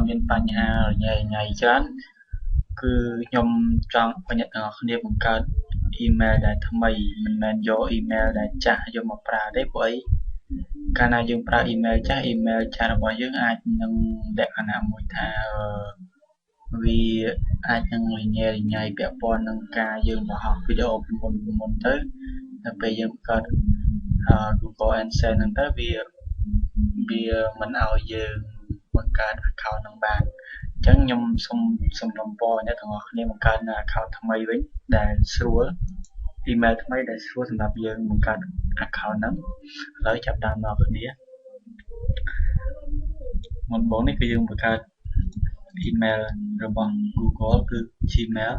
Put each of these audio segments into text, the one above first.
មានបញ្ហាញ៉ៃច្រើនគឺខ្ញុំចង់បញ្ជាក់ដល់អ្នកគ្នាបង្កើត email ដែលថ្មីមិនមែនយក email ដែលចាស់យកមកប្រើទេព្រោះអីកាលណាយើងប្រើ email ចាស់របស់យើងអាចនឹងលក្ខណៈមួយថាវាអាចនឹងរញ៉េរញ៉ៃពាក់ព័ន្ធនឹងការយើងបង្ហោះវីដេអូពីមុនទៅដល់ពេលយើងបង្កើត Google AdSense ហ្នឹងទៅវាមិនឲ្យយើងបង្កើត account ហ្នឹងបានអញ្ចឹងខ្ញុំសូមរំពរអ្នកទាំងអស់គ្នាបង្កើត account ថ្មីវិញដែលស្រួល email ថ្មីដែលស្រួលសម្រាប់យើងបង្កើត account ហ្នឹងឥឡូវចាប់តាមអ្នកគ្នាមុនបងនេះគឺយើងបង្កើត email របស់ Google គឺ Gmail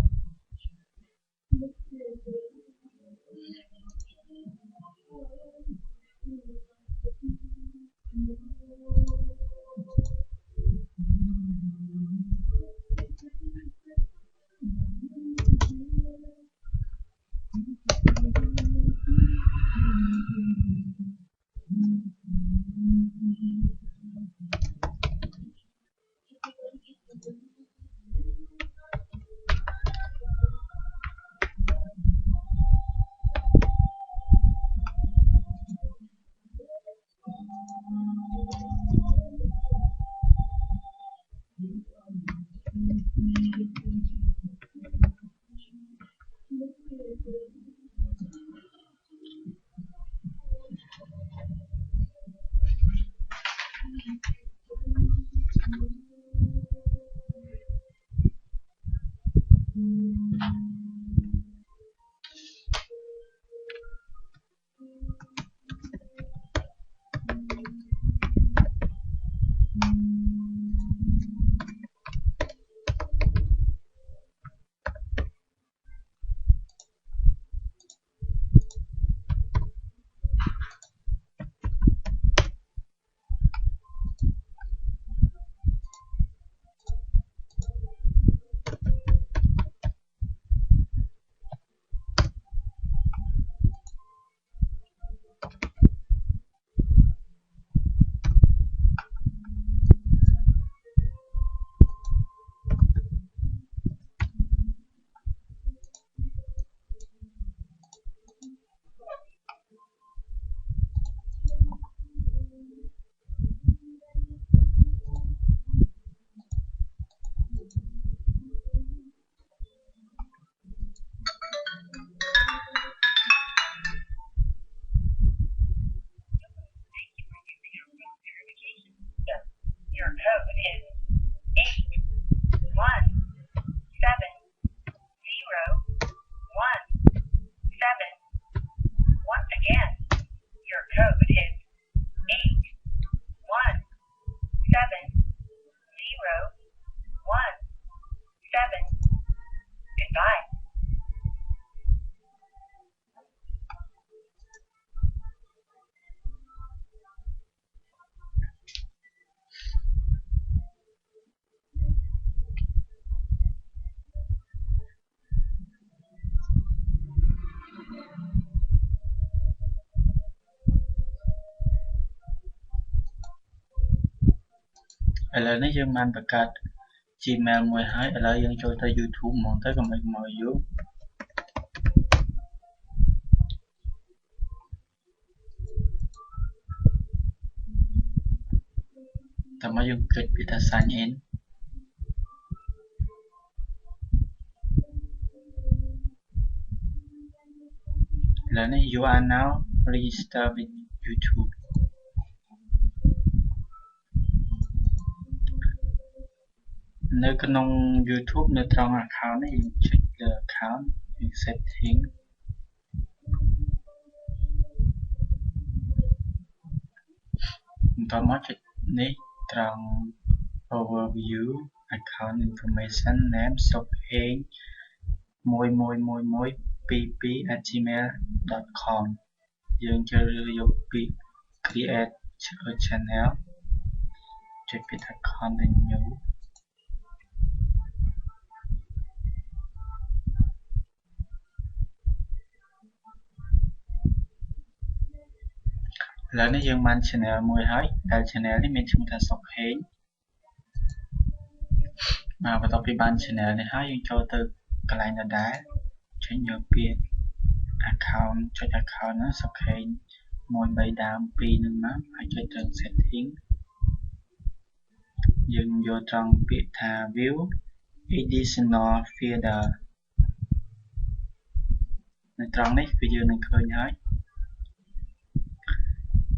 Your code is 817017. Once again, your code is 817017. Goodbye.ឥឡូវនេះយើងបានបង្កើត Gmail មួយហើយឥឡូវយើងចូលទៅ YouTube ហ្មងទៅកុំឲ្យមកយូរតើមកយើងคลิกពីថា sign in ឥឡូវនេះ you are now registered with YouTubeនៅក្នុង YouTube នៅត្រង់ account នេះយើងចុចលើ account setting បន្តមកចុចនេះត្រង់ overview account information name សុខហេង111122@gmail.com យើងជ្រើសរើសយកពី create a channel ចុចពីថា continueឥឡូវនេះយើងបាន channel មួយហើយដែល channel នេះមានឈ្មោះថាសុខហេង បន្ទាប់ពីបាន channel នេះហើយយើងចូលទៅកន្លែងដដែលចេញយកពាក្យ account ចុច account ណាសុខហេង1 3ដើម2នឹងមកហើយចុចទៅ setting យើងយកត្រង់ពាក្យថា view additional feeder នៅត្រង់នេះគឺយើងនឹងឃើញហើយ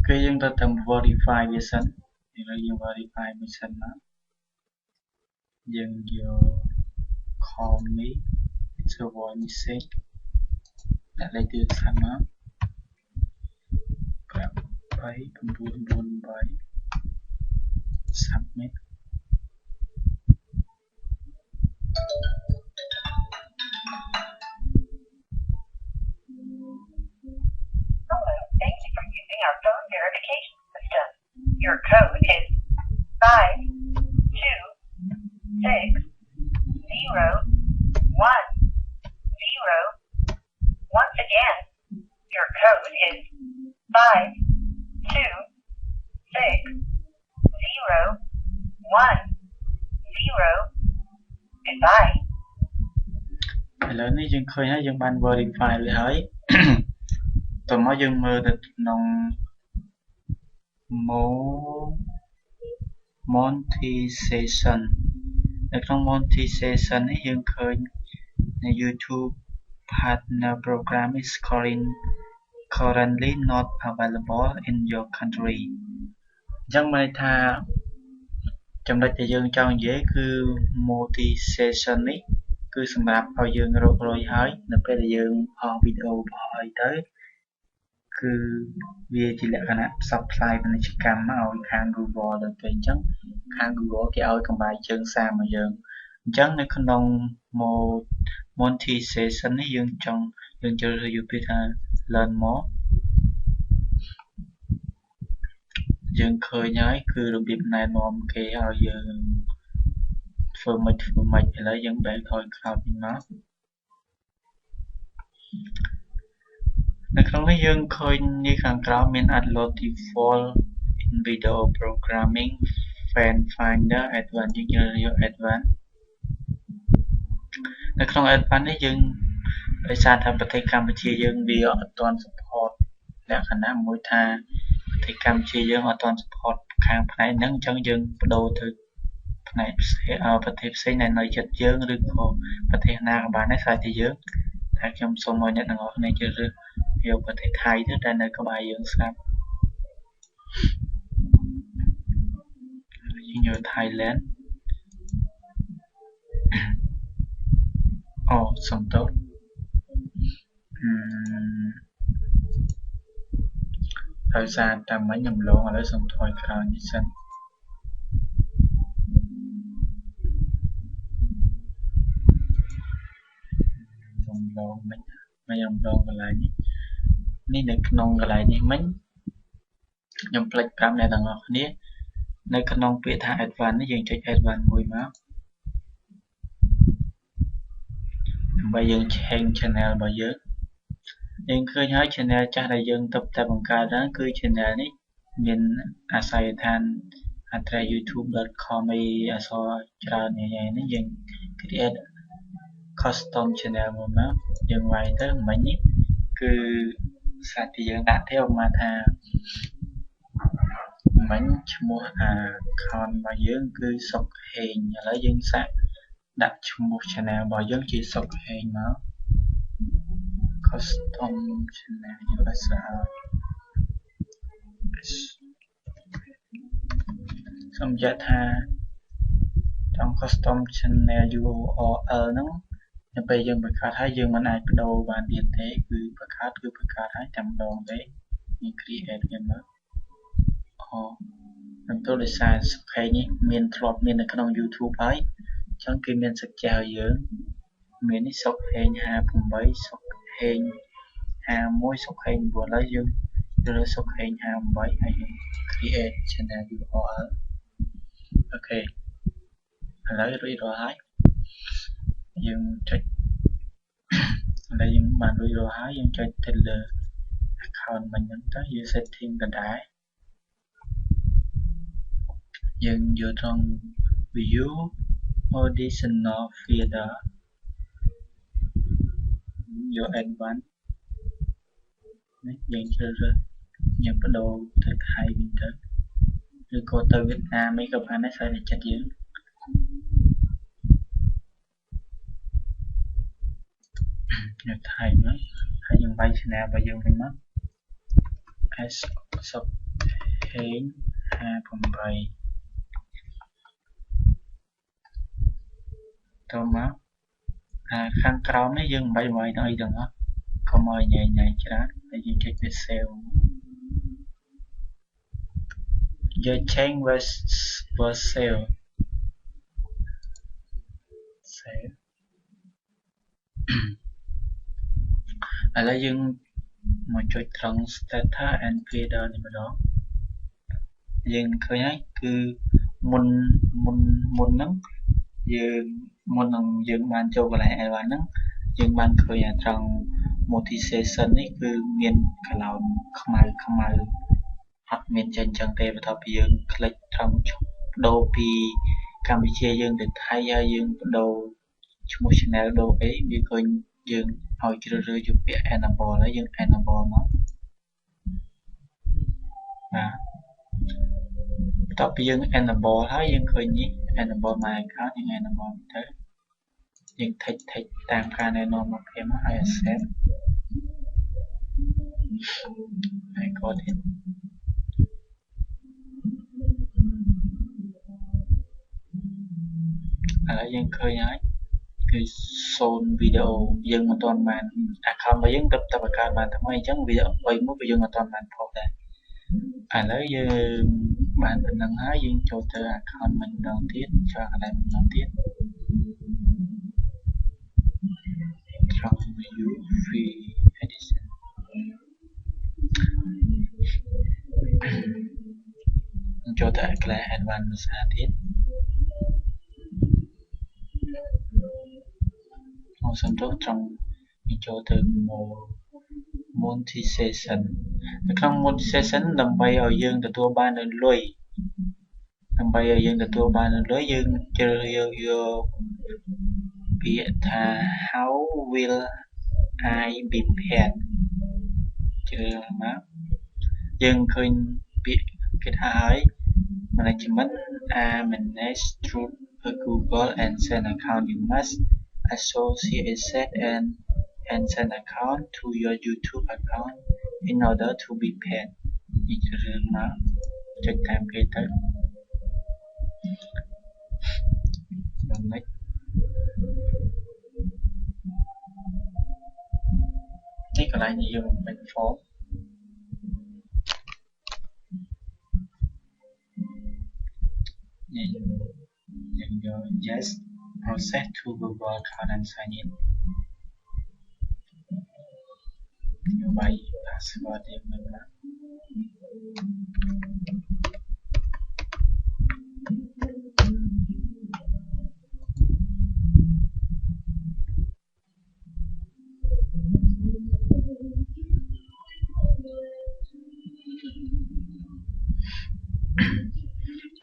គឺយើងទៅតាម verify វាសិនឥឡូវយើង verify វាសិនមកយើងយក com នេះ server message ដាក់លេខទូរស័ព្ទមក8998 submit Hello, thank you for using our phone verification system. Your code is 5260110. Once again, your code is 5260110. Goodbye. ឥឡូវនេះយើងឃើញហើយយើងបាន verify វាហើយ តោះមកយើងមើលទៅក្នុង monetization នៅក្នុង monetization នេះយើងឃើញនៅ YouTube partner program is currently not available in your country អញ្ចឹងមានន័យថាចំណុចដែលយើងចង់និយាយគឺ monetization នេះគឺសម្រាប់ឲ្យយើងរករយហើយនៅពេលដែលយើងអស់វីដេអូរបស់អីទៅគឺវាជាលក្ខណៈផ្សព្វផ្សាយពាណិជ្ជកម្មមកឲ្យខាង Google ទៅពេលអញ្ចឹងខាង Google គេឲ្យកម្រៃជើងសារមកយើងអញ្ចឹងនៅក្នុង monetization នេះយើងជ្រើសរើសយកពាក្យថា learn more យើងឃើញហើយគឺរបៀបណែនាំគេឲ្យយើងធ្វើម៉េចឥឡូវយើងបែរថយក្រោយវិញមកនៅក្នុងនេះយើងឃើញនេះខាងក្រោមមាន upload default in video programming fan finder advanced យើងយក advanced នៅក្នុង advanced នេះយើងដោយសារថាប្រទេសកម្ពុជាយើងវាអត់ទាន់ support លក្ខណៈមួយថាប្រទេសកម្ពុជាយើងអត់ទាន់ support ខាងផ្នែកហ្នឹងអញ្ចឹងយើងបដូរទៅផ្នែកផ្សេងប្រទេសផ្សេងដែលនៅជិតយើងឬក៏ប្រទេសណាក៏បានដែរស្អាតតែយើងតែខ្ញុំសូមឲ្យអ្នកទាំងអស់គ្នាជ្រើសរើសយកប្រទេសថៃទៅដែលនៅក្បែរយើងស្រាប់យើងយក Thailand អូសុំទោសដោយសារតែមិញខ្ញុំឡងឥឡូវសូមថយក្រោយនេះសិនខ្ញុំឡងមិញខ្ញុំឡងកន្លែងនេះនៅក្នុងកន្លែងនេះមិញខ្ញុំផ្លេចប្រាប់អ្នកទាំងអស់គ្នានៅក្នុងពាក្យថា advanced នេះយើងចុច advanced មួយមកដើម្បីយើង change channel របស់យើងឃើញហើយ channel ចាស់ដែលយើងទើបតែបង្កើតហ្នឹងគឺ channel នេះមានអាស័យដ្ឋាន address youtube.com អីអក្សរច្រើននេះយើង create custom channel មួយមកយើងវាយទៅមិញនេះគឺសាច់ទីយើងដាក់ទេមកថាមិញឈ្មោះ account របស់យើងគឺសុកហេងឥឡូវយើងសាកដាក់ឈ្មោះ channel របស់យើងជាសុកហេងមក custom channel យកឲ្យស្អាតសូមបញ្ជាក់ថាtrong custom channel URL ហ្នឹងនៅពេលយើងបង្កើតហើយយើងមិនអាចបដូរបានទៀតទេគឺបង្កើតហើយតែម្ដងទេនេះ create វាមកនឹងទៅដោយសារសុខហេងនេះមានធ្លាប់មាននៅក្នុង YouTube ហើយអញ្ចឹងគេមានសច្ចាឲ្យយើងមាននេះសុខហេង58សុខហេង51សុខហេង9ឥឡូវយើងរើសសុខហេង58ហើយ create channel URL អូខេឥឡូវរួចរាល់ហើយយើងចុចឥឡូវយើងបានរួចរាល់ហើយយើងចុចទៅលើ account មិញហ្នឹងទៅយើង setting ដដែលយើងយកត្រង់ view additional feeder យក advanced នេះយើងជ្រើសរើសយើងបដូរទៅថៃវិញទៅឬក៏ទៅវៀតណាមអីក៏បានដែរស្អីតែចិត្តយើងយកថៃមកហើយយើងវាយ channel របស់យើងវិញមក S សុកហេង58តមកខាងក្រោមនេះយើងមិនបាច់វាយដល់អីទាំងអស់កុំឲ្យញ៉ៃច្រើនហើយយើងចុចវា save យក change was save ឥឡូវយើងមកចុចត្រង់ status and feeder នេះម្ដងយើងឃើញហើយគឺមុនហ្នឹងយើងមុននឹងយើងបានចូលកន្លែង L1 ហ្នឹងយើងបានឃើញត្រង់ monetization នេះគឺមាន cloud ខ្មៅអត់មានចេញចឹងទេបន្ទាប់ពីយើងคลิกត្រង់បដូរពីកម្ពុជាយើងទៅថៃហើយយើងបដូរឈ្មោះ channel ដូរអីវាឃើញយើងឲ្យជ្រើសរើសយកពាក្យ enable ហើយយើង enable មកបាទបន្ទាប់ពីយើង enable ហើយយើងឃើញនេះ enable my account យើង enable ទៅយើង take តាមការណែនាំមកគេមកឲ្យ accept ហើយក៏ទៀតឥឡូវយើងឃើញហើយគឺ0វីដេអូយើងមិនទាន់បាន account របស់យើងទៅបង្កើតបានថ្មីអញ្ចឹងវីដេអូ3មួយយើងមិនទាន់បានផុសដែរឥឡូវយើងបានប៉ុណ្្នឹងហើយយើងចូលទៅ account mình ម្ដងទៀតចូលកន្លែងម្ដងទៀតត្រង់ view free edition ចូលទៅកន្លែង advanced ភាសាទៀតសំទោសត្រង់ចូលទៅ monetization នៅក្នុង monetization ដើម្បីឲ្យយើងទទួលបាននៅលុយយើងជ្រើសយកពាក្យថា how will I be paid ជ្រើសមកយើងឃើញពាក្យគេថាហើយ management are managed through a Google AdSense account you must associate and AdSense account to your YouTube account in order to be paid នេះជ្រើសមកចុចតាមគេទៅនេះកន្លែងនេះយើងមិន form យើងយក yes process to Google account and sign in យកបាយ password យើងមិនណា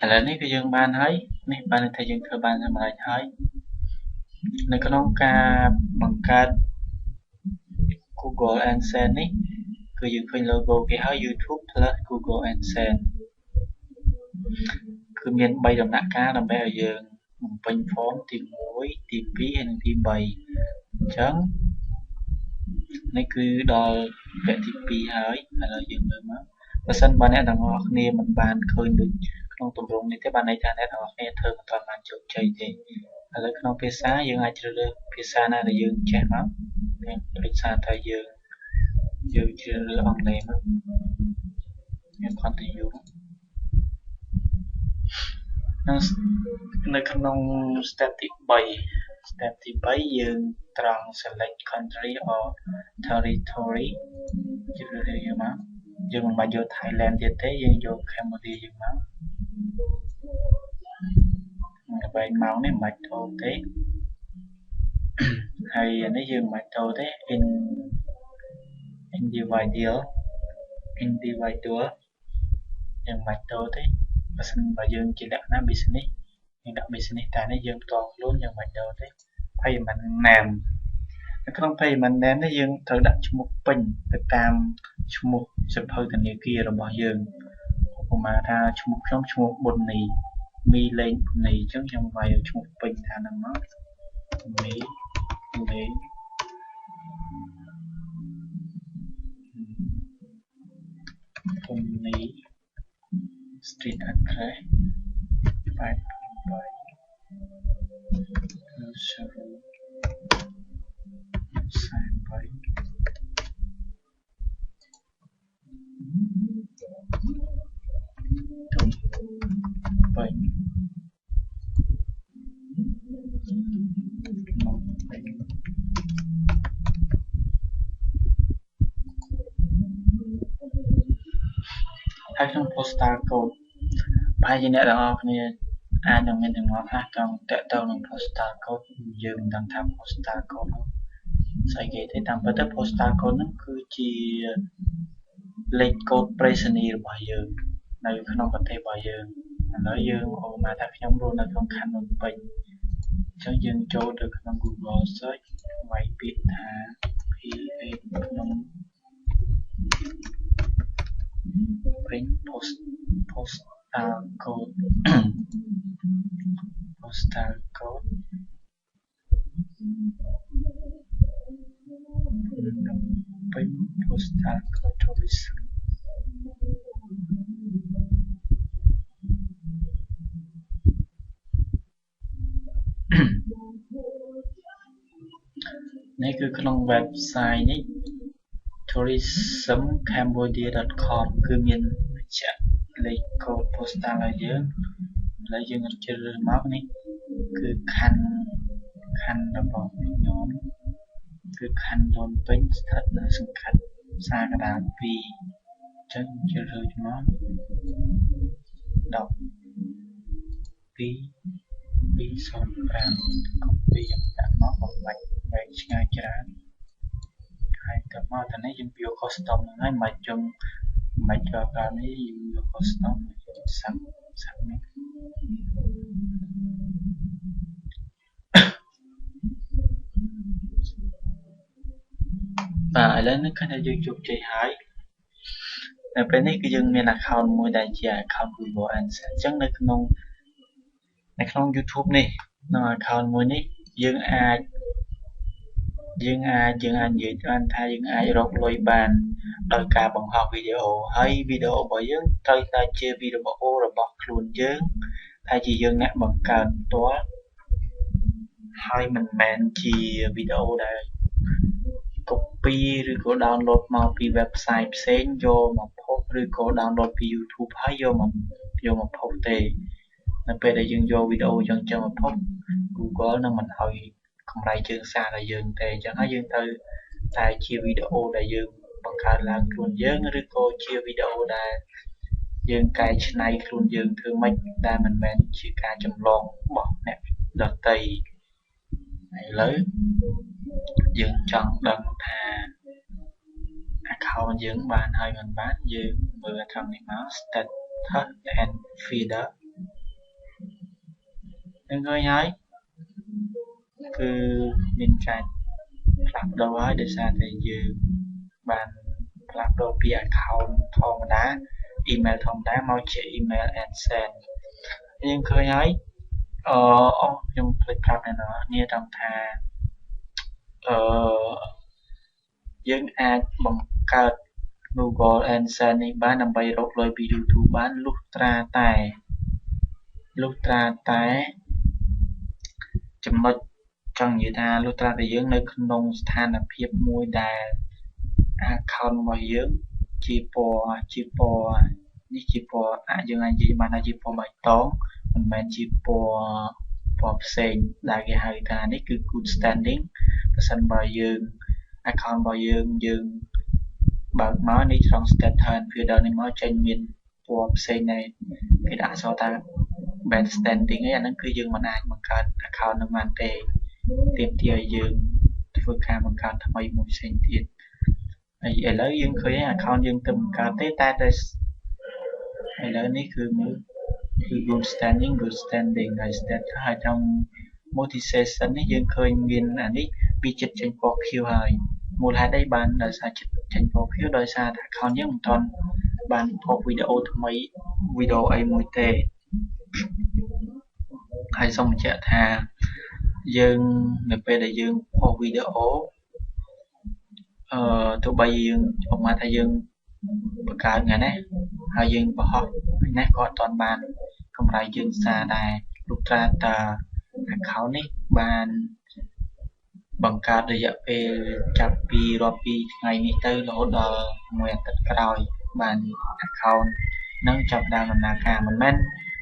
ឥឡូវនេះគឺយើងបានហើយនេះបានន័យថាយើងធ្វើបានសម្រេចហើយនៅក្នុងការបង្កើត Google AdSense នេះគឺយើងឃើញ logo គេហើយ YouTube plus Google AdSense គឺមាន3ដំណាក់កាលដើម្បីឲ្យយើងបំពេញ form ទី1ទី2ហើយនិងទី3អញ្ចឹងនេះគឺដល់វគ្គទី2ហើយឥឡូវយើងមើលមកបើសិនបើអ្នកទាំងអស់គ្នាមិនបានឃើញដូចក្នុងទម្រង់នេះទេបានន័យថាអ្នកទាំងអស់គ្នាធ្វើមិនទាន់បានជោគជ័យទេឥឡូវក្នុងភាសាយើងអាចជ្រើសរើសភាសាណាដែលយើងចេះមកដូចថាយើងជ្រើសរើសអង់គ្លេសមកយើង continue នៅក្នុង step ទី3យើងត្រង់ select country or territory ជ្រើសរើសយកមកយើងមិនបាច់យក Thailand ទៀតទេយើងយក Cambodia យកមកដើម្បីម៉ោងនេះមិនបាច់ដូរទេហើយនេះយើងមិនបាច់ដូរទេ individual យើងមិនបាច់ដូរទេបើសិនបើយើងជាលក្ខណៈ business យើងដាក់ business តែនេះយើងផ្ទាល់ខ្លួនយើងមិនយកទេ payment name នៅក្នុង payment name នេះយើងត្រូវដាក់ឈ្មោះពេញទៅតាមឈ្មោះសៀវភៅធនាគាររបស់យើងឧបមាថាឈ្មោះខ្ញុំឈ្មោះប៊ុននីមីលេងប៊ុននីអញ្ចឹងខ្ញុំវាយឈ្មោះពេញថាហ្នឹងមកមីលេងប៊ុននី street address 8 ហើយក្នុង postal code ប្រហែលជាអ្នកទាំងអស់គ្នាអាចនឹងមានទាំងអស់ខ្លះចង់តាក់ទងនឹង postal code យើងមិនដឹងថា postal code នោះស្អីគេទេតាមពិតទៅ postal code ហ្នឹងគឺជាលេខកូដប្រៃសណីយ៍របស់យើងនៅក្នុងប្រទេសរបស់យើងឥឡូវយើងឧបមាថាខ្ញុំរស់នៅក្នុងខណ្ឌភ្នំពេញអញ្ចឹងយើងចូលទៅក្នុង Google search វាយពាក្យថា PA ភ្នំពេញ postal code postal code ពេញ postal code tourism នេះគឺក្នុង website នេះ tourismcambodia.com គឺមានបញ្ជាក់លេខកូដ postal ឲ្យយើងឥឡូវយើងជ្រើសរើសមកនេះគឺខណ្ឌរបស់ខ្ញុំគឺខណ្ឌភ្នំពេញស្ថិតនៅសង្កាត់សាកដាល2អញ្ចឹងជ្រើសរើសមក1205 copy យើងដាក់មកបំបាច់វែងឆ្ងាយច្រើនហើយទៅមកតានេះយើងយក custom ហ្នឹងហើយមិនយកកាលនេះយើងយក custom សាប់នេះបាទឥឡូវនេះឃើញថាយើងជោគជ័យហើយនៅពេលនេះគឺយើងមាន account មួយដែលជា account Google AdSense អញ្ចឹងនៅក្នុង YouTube នេះក្នុង account មួយនេះយើងអាចនិយាយបានថាយើងអាចរកលុយបានដោយការបង្ហោះវីដេអូហើយវីដេអូរបស់យើងត្រូវតែជាវីដេអូរបស់ខ្លួនយើងហើយជាយើងអ្នកបង្កើតផ្ទាល់ហើយមិនមែនជាវីដេអូដែល copy ឬក៏ download មកពី website ផ្សេងយកមកផុសឬក៏ download ពី YouTube ហើយយកមកផុសទេនៅពេលដែលយើងយកវីដេអូចឹងមកផុស Google នឹងមិនឲ្យកម្រៃជើងសារដល់យើងទេអញ្ចឹងហើយយើងត្រូវតែជាវីដេអូដែលយើងបង្កើតឡើងខ្លួនយើងឬក៏ជាវីដេអូដែលយើងកែច្នៃខ្លួនយើងធ្វើម៉េចដែលមិនមែនជាការចម្លងរបស់អ្នកដទៃឥឡូវយើងចង់ដឹងថា account យើងបានហើយមិនបានយើងមើលត្រង់នេះមក status and feeder នឹងឃើញហើយគឺមានការផ្លាស់ប្ដូរហើយដោយសារតែយើងបានផ្លាស់ប្ដូរពី account ធម្មតា email ធម្មតាមកជា email AdSense យើងឃើញហើយខ្ញុំភ្លេចប្រាប់អ្នកនរគ្នាទាំងថាយើងអាចបង្កើត Google AdSense នេះបានដើម្បីរកលុយពី YouTube បានលុះត្រាតែចំណុចចង់និយាយថាលុះត្រាតែយើងនៅក្នុងស្ថានភាពមួយដែល account របស់យើងជាពណ៌នេះជាពណ៌យើងអាចនិយាយបានថាជាពណ៌បៃតងមិនមែនជាពណ៌ផ្សេងដែលគេហៅថានេះគឺ good standing ប្រសិនបើយើង account របស់យើងបើកមកនេះត្រង់ status and feeder នេះមកចេញមានពណ៌ផ្សេងដែរគេដាក់អក្សរថា bad standing ឯអាហ្នឹងគឺយើងមិនអាចបង្កើត account នឹងបានទេទាមទារឲ្យយើងធ្វើការបង្កើតថ្មីមួយផ្សេងទៀតហើយឥឡូវយើងឃើញ account យើងទៅបង្កើតទេតែឥឡូវនេះគឺមើល គឺ good standing good standing ហើយ stand ហើយtrong motivation នេះយើងឃើញមានអានេះពីចិត្តចេញពណ៌ខៀវហើយមូលហេតុអីបានដោយសារចិត្តចេញពណ៌ខៀវដោយសារតែ account យើងមិនទាន់បានផុសវីដេអូថ្មីវីដេអូអីមួយទេហើយសូមបញ្ជាក់ថាយើងនៅពេលដែលយើងផុសវីដេអូទោះបីយើងប្រហែលថាយើងបង្កើតថ្ងៃនេះហើយយើងបង្ហោះថ្ងៃនេះក៏អត់ទាន់បានកម្រៃយើងសារដែរលុះត្រាតែ account នេះបានបង្កើតរយៈពេលចាប់ពីរាប់ពីថ្ងៃនេះទៅរហូតដល់មួយអាទិត្យក្រោយបាន account នឹងចាប់ដើមដំណើរការមិនមែន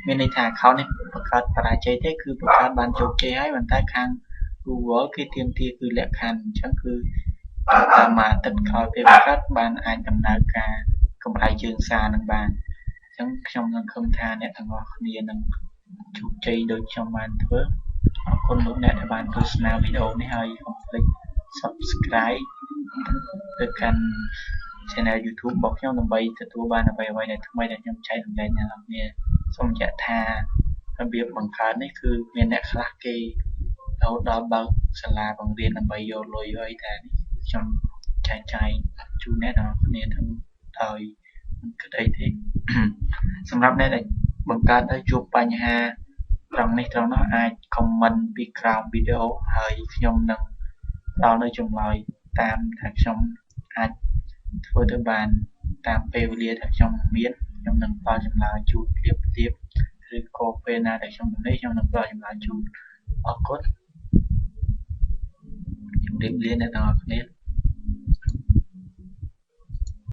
មានន័យថា account នេះបង្កើតបរាជ័យទេគឺបង្កើតបានជោគជ័យហើយប៉ុន្តែខាង Google គេទាមទារគឺលក្ខខណ្ឌអញ្ចឹងគឺតាមមួយអាទិត្យក្រោយពេលបង្កើតបានអាចដំណើរការកម្រៃជើងសារនឹងបានអញ្ចឹងខ្ញុំនឹងឃើញថាអ្នកទាំងអស់គ្នានឹងជោគជ័យដូចខ្ញុំបានធ្វើអរគុណលោកអ្នកដែលបានទស្សនាវីដេអូនេះហើយកុំភ្លេច Subscribe ទៅកាន់ Channel YouTube របស់ខ្ញុំដើម្បីទទួលបានអ្វីៗដែលថ្មីដែលខ្ញុំចែករំលែកដល់អ្នកនាងសូមបញ្ជាក់ថារបៀបបង្កើតនេះគឺមានអ្នកខ្លះគេរហូតដល់បើកសាលាបង្រៀនដើម្បីយកលុយអីតែនេះខ្ញុំចែកចាយជូនអ្នកទាំងអស់គ្នាទាំងដោយមិនគិតអីទេ សម្រាប់អ្នកដែលបង្កើតទៅជួបបញ្ហាត្រង់នេះត្រង់នោះអាច comment ពីក្រោមវីដេអូហើយខ្ញុំនឹងផ្ដល់នៅចម្លើយតាមថាខ្ញុំអាចធ្វើទៅបានតាមពេលវេលាដែលខ្ញុំមានខ្ញុំនឹងផ្ដល់ចម្លើយជូនភ្លាមឬក៏ពេលណាដែលខ្ញុំមានខ្ញុំនឹងផ្ដល់ចម្លើយជូនអរគុណជម្រាបលាអ្នកទាំងអស់គ្នា